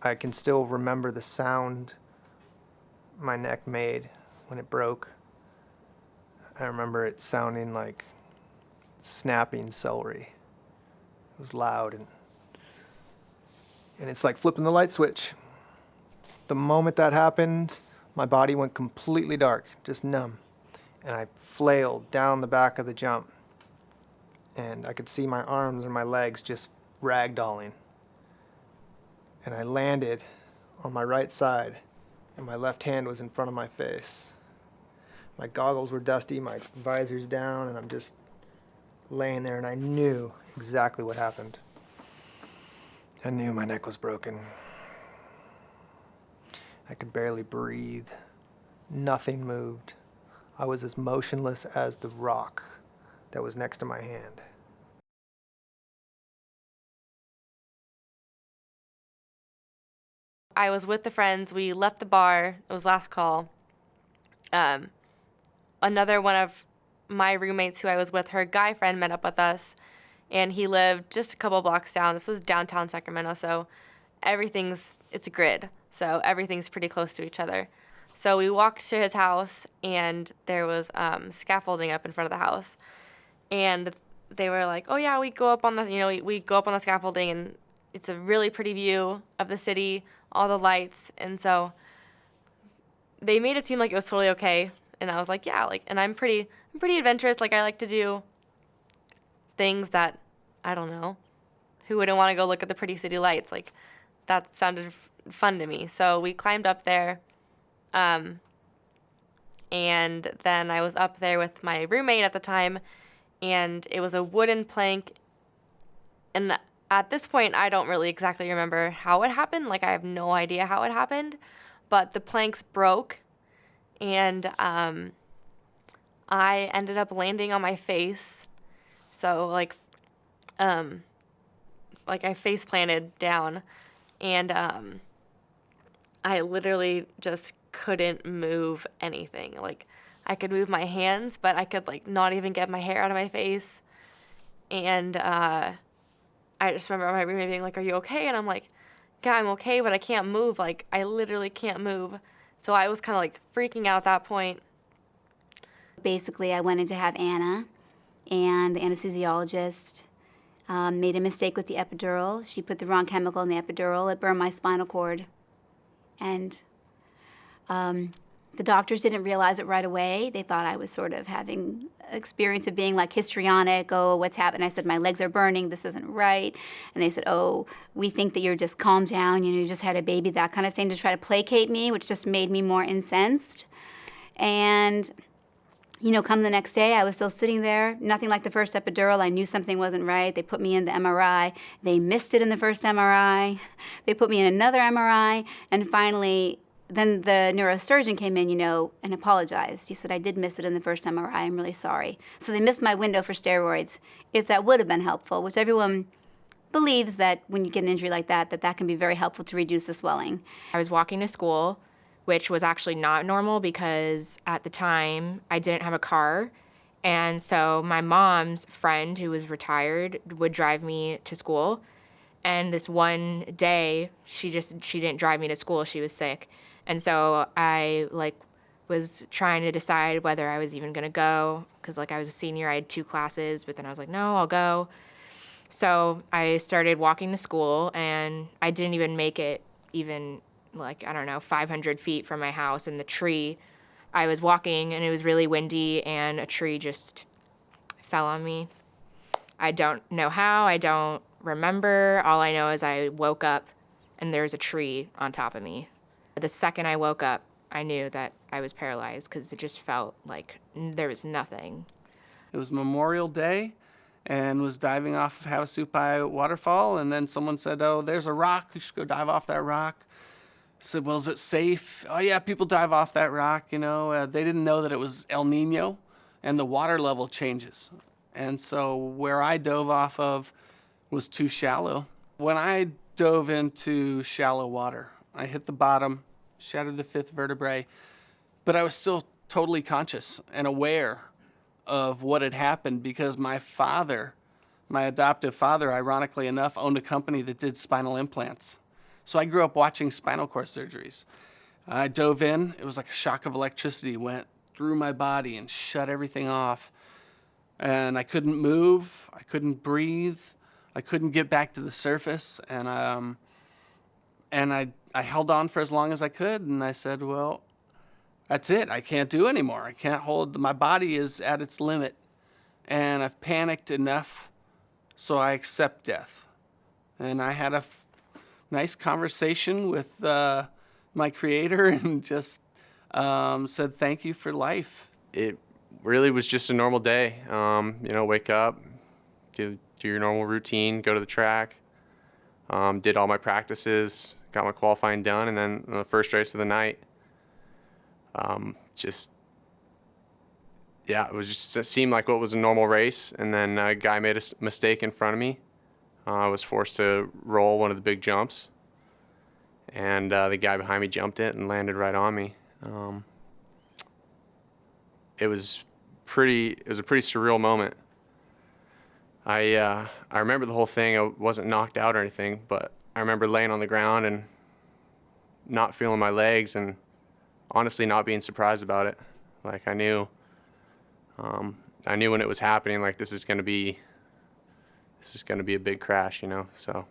I can still remember the sound my neck made when it broke. I remember it sounding like snapping celery. It was loud, and it's like flipping the light switch. The moment that happened, my body went completely dark, just numb, and I flailed down the back of the jump, and I could see my arms and my legs just ragdolling. And I landed on my right side, and my left hand was in front of my face. My goggles were dusty, my visor's down, and I'm just laying there, and I knew exactly what happened. I knew my neck was broken. I could barely breathe. Nothing moved. I was as motionless as the rock that was next to my hand. I was with the friends. We left the bar. It was last call. Another one of my roommates who I was with, her guy friend met up with us, and he lived just a couple blocks down. This was downtown Sacramento, so it's a grid, so everything's pretty close to each other. So we walked to his house, and there was scaffolding up in front of the house, and they were like, "Oh yeah, we go up on the scaffolding, and it's a really pretty view of the city, all the lights." And so they made it seem like it was totally okay. And I was like, yeah, and I'm pretty adventurous. Like, I like to do things that, I don't know, who wouldn't want to go look at the pretty city lights? Like, that sounded fun to me. So we climbed up there. And then I was up there with my roommate at the time, and it was a wooden plank. And at this point, I don't really exactly remember how it happened. Like, I have no idea how it happened. But the planks broke, and I ended up landing on my face. So, I face planted down, and I literally just couldn't move anything. Like, I could move my hands, but I could, not even get my hair out of my face. And I just remember my roommate being like, "Are you okay?" And I'm like, "Yeah, I'm okay, but I can't move. Like, I literally can't move." So I was kind of, freaking out at that point. Basically, I went in to have Anna, and the anesthesiologist made a mistake with the epidural. She put the wrong chemical in the epidural. It burned my spinal cord. And the doctors didn't realize it right away. They thought I was sort of having experience of being histrionic. "Oh, what's happened?" I said, "My legs are burning. This isn't right." And they said, "Oh, we think that you're just calm down. You just had a baby," that kind of thing, to try to placate me, which just made me more incensed. And come the next day, I was still sitting there, nothing like the first epidural. I knew something wasn't right. They put me in the MRI. They missed it in the first MRI. They put me in another MRI. And finally, then the neurosurgeon came in, and apologized. He said, "I did miss it in the first MRI. I'm really sorry." So they missed my window for steroids, if that would have been helpful, which everyone believes that when you get an injury like that can be very helpful to reduce the swelling. I was walking to school, which was actually not normal because at the time I didn't have a car. And so my mom's friend, who was retired, would drive me to school. And this one day, she didn't drive me to school. She was sick. And so I was trying to decide whether I was even going to go, because I was a senior. I had 2 classes, but then I was like, no, I'll go. So I started walking to school, and I didn't even make it even 500 feet from my house, and the tree, I was walking, and it was really windy, and a tree just fell on me. I don't know how. I don't remember. All I know is I woke up, and there's a tree on top of me. The second I woke up, I knew that I was paralyzed because it just felt like there was nothing. It was Memorial Day, and was diving off of Havasupai waterfall, and then someone said, "Oh, there's a rock. You should go dive off that rock." I said, "Well, is it safe?" "Oh, yeah, people dive off that rock, They didn't know that it was El Nino, and the water level changes. And so where I dove off of was too shallow. When I dove into shallow water, I hit the bottom, shattered the 5th vertebrae, but I was still totally conscious and aware of what had happened because my father, my adoptive father, ironically enough, owned a company that did spinal implants. So I grew up watching spinal cord surgeries. I dove in. It was like a shock of electricity went through my body and shut everything off. And I couldn't move. I couldn't breathe. I couldn't get back to the surface. And I held on for as long as I could. And I said, well, that's it. I can't do anymore. I can't hold. My body is at its limit. And I've panicked enough, so I accept death. And I had a nice conversation with my creator and just said thank you for life. It really was just a normal day. Wake up, do your normal routine, go to the track, did all my practices, got my qualifying done, and then the first race of the night, it seemed like what was a normal race, and then a guy made a mistake in front of me. I was forced to roll one of the big jumps, and the guy behind me jumped it and landed right on me. It was a pretty surreal moment. I remember the whole thing. I wasn't knocked out or anything, but I remember laying on the ground and not feeling my legs, and honestly not being surprised about it. Like I knew when it was happening, like this is gonna be a big crash, So,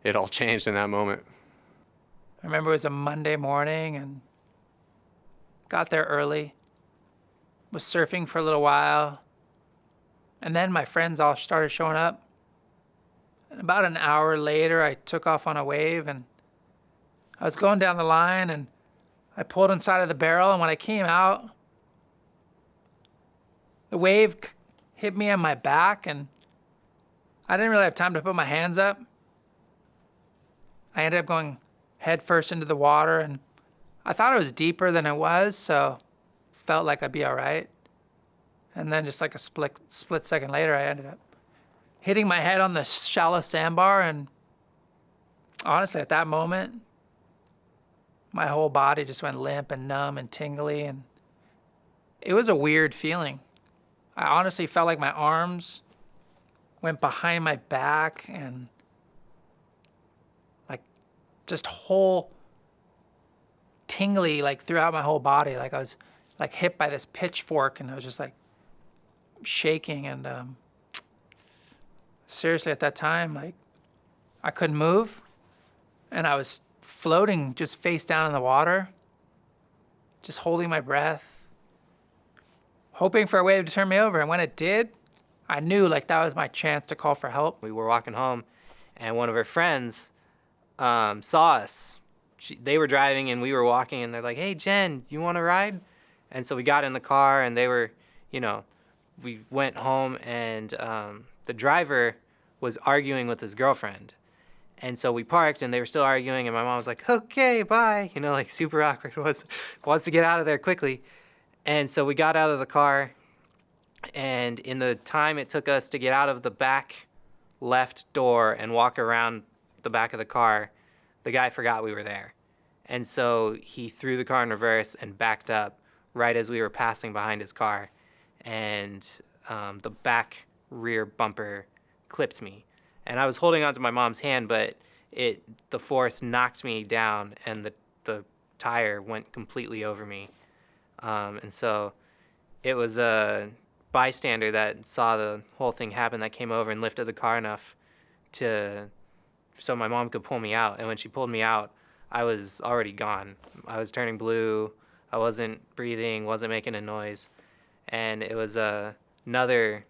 it all changed in that moment. I remember it was a Monday morning and got there early, was surfing for a little while, and then my friends all started showing up. And about an hour later, I took off on a wave, and I was going down the line, and I pulled inside of the barrel, and when I came out, the wave hit me on my back, and I didn't really have time to put my hands up. I ended up going head first into the water, and I thought it was deeper than it was, so felt like I'd be all right. And then just like a split second later, I ended up hitting my head on the shallow sandbar, and honestly, at that moment, my whole body just went limp and numb and tingly, and it was a weird feeling. I honestly felt like my arms went behind my back and like just whole tingly like throughout my whole body. Like I was like hit by this pitchfork, and I was just like shaking. And seriously, at that time, like I couldn't move, and I was floating just face down in the water, just holding my breath, hoping for a wave to turn me over. And when it did, I knew like that was my chance to call for help. We were walking home, and one of her friends saw us. They were driving, and we were walking, and they're like, "Hey, Jen, you want to ride?" And so we got in the car, and they were, we went home, and the driver was arguing with his girlfriend. And so we parked, and they were still arguing, and my mom was like, "Okay, bye," like super awkward, wants to get out of there quickly. And so we got out of the car, and in the time it took us to get out of the back left door and walk around the back of the car, the guy forgot we were there. And so he threw the car in reverse and backed up right as we were passing behind his car. And the back rear bumper clipped me. And I was holding onto my mom's hand, but the force knocked me down, and the tire went completely over me. And so it was a bystander that saw the whole thing happen that came over and lifted the car enough so my mom could pull me out. And when she pulled me out, I was already gone. I was turning blue. I wasn't breathing, wasn't making a noise. And it was another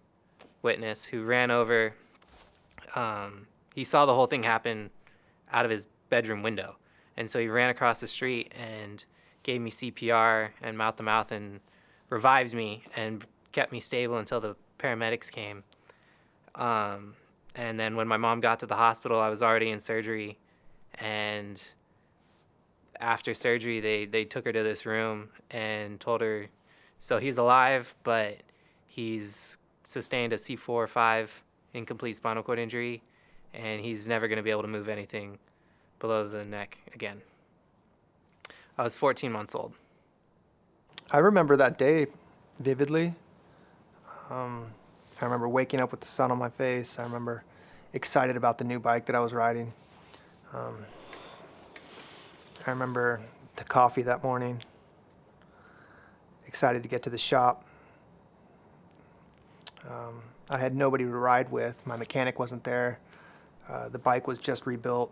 witness who ran over. He saw the whole thing happen out of his bedroom window. And so he ran across the street and gave me CPR and mouth-to-mouth and revived me and kept me stable until the paramedics came. And then when my mom got to the hospital, I was already in surgery. And after surgery, they took her to this room and told her, so he's alive, but he's sustained a C4 or 5 incomplete spinal cord injury, and he's never going to be able to move anything below the neck again. I was 14 months old. I remember that day vividly. I remember waking up with the sun on my face. I remember excited about the new bike that I was riding. I remember the coffee that morning, excited to get to the shop. I had nobody to ride with. My mechanic wasn't there. The bike was just rebuilt,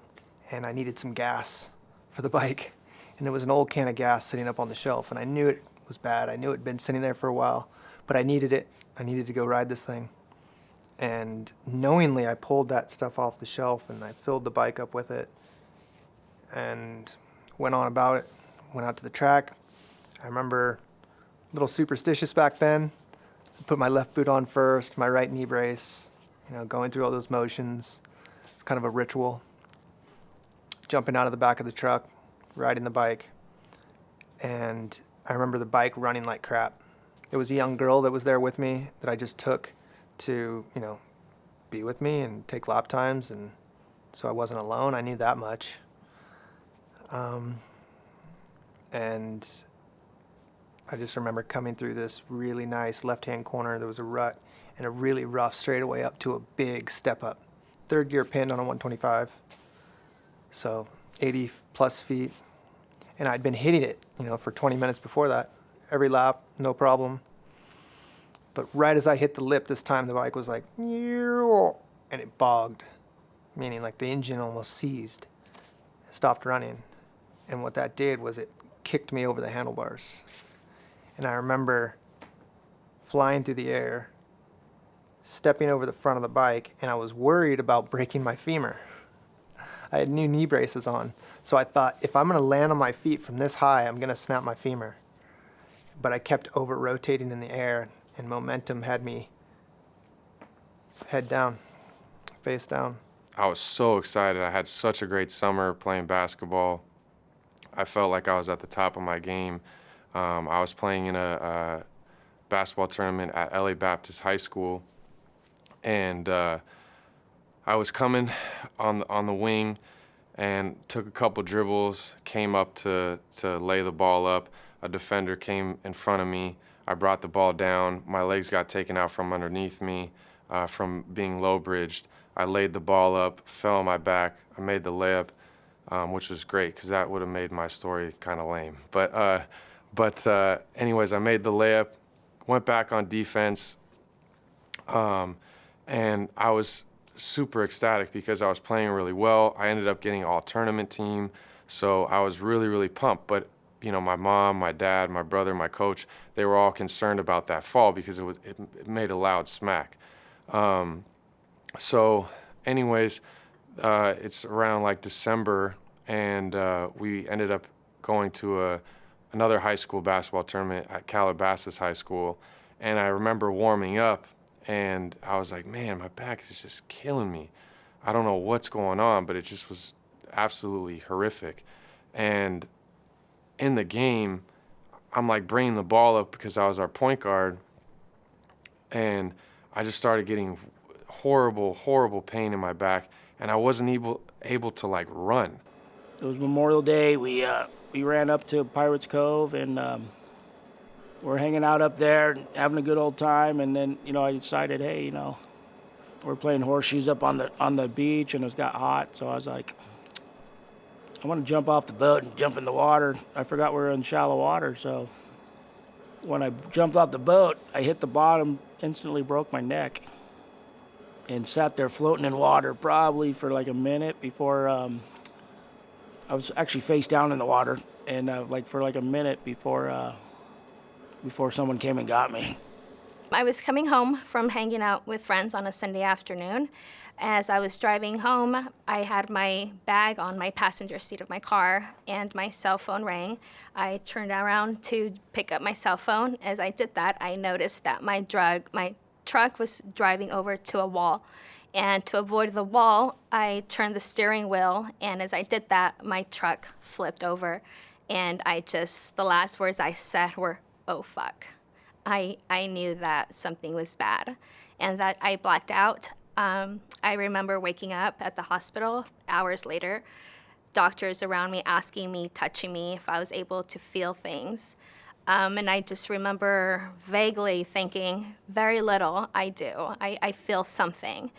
and I needed some gas for the bike. And there was an old can of gas sitting up on the shelf, and I knew it was bad. I knew it had been sitting there for a while, but I needed it. I needed to go ride this thing. And knowingly, I pulled that stuff off the shelf, and I filled the bike up with it and went on about it, went out to the track. I remember a little superstitious back then. I put my left boot on first, my right knee brace, going through all those motions. It's kind of a ritual. Jumping out of the back of the truck, riding the bike. And I remember the bike running like crap. There was a young girl that was there with me that I just took to, be with me and take lap times, and so I wasn't alone. I knew that much. And I just remember coming through this really nice left-hand corner. There was a rut and a really rough straightaway up to a big step up. Third gear pinned on a 125, so 80 plus feet. And I'd been hitting it, for 20 minutes before that. Every lap, no problem. But right as I hit the lip this time, the bike was like, and it bogged, meaning like the engine almost seized, stopped running. And what that did was it kicked me over the handlebars. And I remember flying through the air, stepping over the front of the bike, and I was worried about breaking my femur. I had new knee braces on, so I thought, if I'm gonna land on my feet from this high, I'm gonna snap my femur. But I kept over-rotating in the air, and momentum had me head down, face down. I was so excited. I had such a great summer playing basketball. I felt like I was at the top of my game. I was playing in a basketball tournament at LA Baptist High School, and I was coming on the wing and took a couple dribbles, came up to lay the ball up. A defender came in front of me. I brought the ball down. My legs got taken out from underneath me from being low-bridged. I laid the ball up, fell on my back. I made the layup, which was great because that would have made my story kind of lame. But anyways, I made the layup, went back on defense, and I was super ecstatic because I was playing really well. I ended up getting all tournament team, so I was really, really pumped. But my mom, my dad, my brother, my coach, they were all concerned about that fall because it made a loud smack. So anyways, it's around like December, and we ended up going to another high school basketball tournament at Calabasas High School. And I remember warming up, and I was like, man, my back is just killing me. I don't know what's going on, but it just was absolutely horrific. And in the game, I'm like bringing the ball up because I was our point guard, and I just started getting horrible, horrible pain in my back, and I wasn't able to like run. It was Memorial Day. We ran up to Pirates Cove, and we're hanging out up there, having a good old time. And then, I decided, hey, we're playing horseshoes up on the beach, and it got hot. So I was like, I want to jump off the boat and jump in the water. I forgot we were in shallow water, so when I jumped off the boat, I hit the bottom, instantly broke my neck, and sat there floating in water probably for like a minute before I was actually face down in the water, and for like a minute before someone came and got me. I was coming home from hanging out with friends on a Sunday afternoon. As I was driving home, I had my bag on my passenger seat of my car, and my cell phone rang. I turned around to pick up my cell phone. As I did that, I noticed that my truck was driving over to a wall. And to avoid the wall, I turned the steering wheel, and as I did that, my truck flipped over. And the last words I said were, "Oh, fuck." I knew that something was bad, and that I blacked out. I remember waking up at the hospital hours later, doctors around me asking me, touching me, if I was able to feel things. And I just remember vaguely thinking, very little I do. I feel something.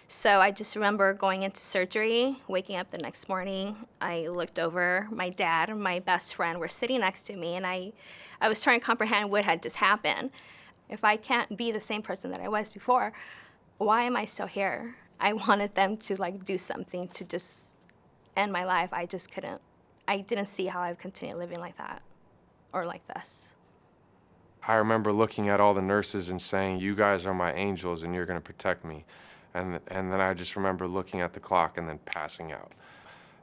So I just remember going into surgery, waking up the next morning. I looked over, my dad and my best friend were sitting next to me, and I was trying to comprehend what had just happened. If I can't be the same person that I was before, why am I still here? I wanted them to like do something to just end my life. I just couldn't. I didn't see how I would continue living like that or like this. I remember looking at all the nurses and saying, "You guys are my angels and you're going to protect me." And then I just remember looking at the clock and then passing out.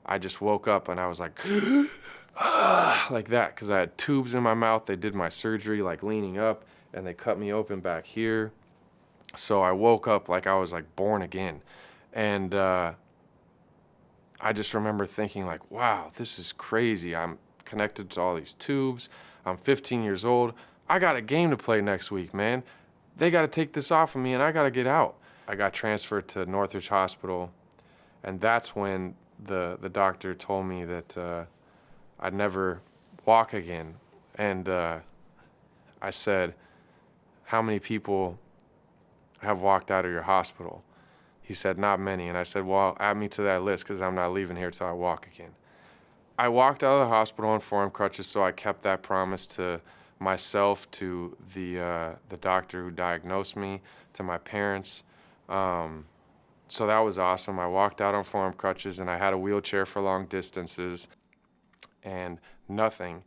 I just woke up and I was like, like that, because I had tubes in my mouth. They did my surgery like leaning up, and they cut me open back here. So I woke up like I was like born again. And I just remember thinking like, wow, this is crazy. I'm connected to all these tubes. I'm 15 years old. I got a game to play next week, man. They got to take this off of me and I got to get out. I got transferred to Northridge Hospital, and that's when the doctor told me that I'd never walk again. And I said, "How many people have walked out of your hospital?" He said, "Not many." And I said, "Well, add me to that list because I'm not leaving here till I walk again." I walked out of the hospital on forearm crutches, so I kept that promise to myself, to the doctor who diagnosed me, to my parents. So that was awesome. I walked out on forearm crutches, and I had a wheelchair for long distances, and nothing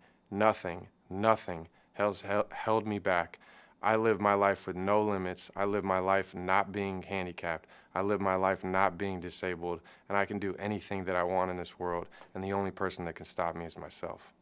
held me back. I lived my life with no limits. I lived my life not being handicapped. I lived my life not being disabled, and I can do anything that I want in this world, and the only person that can stop me is myself.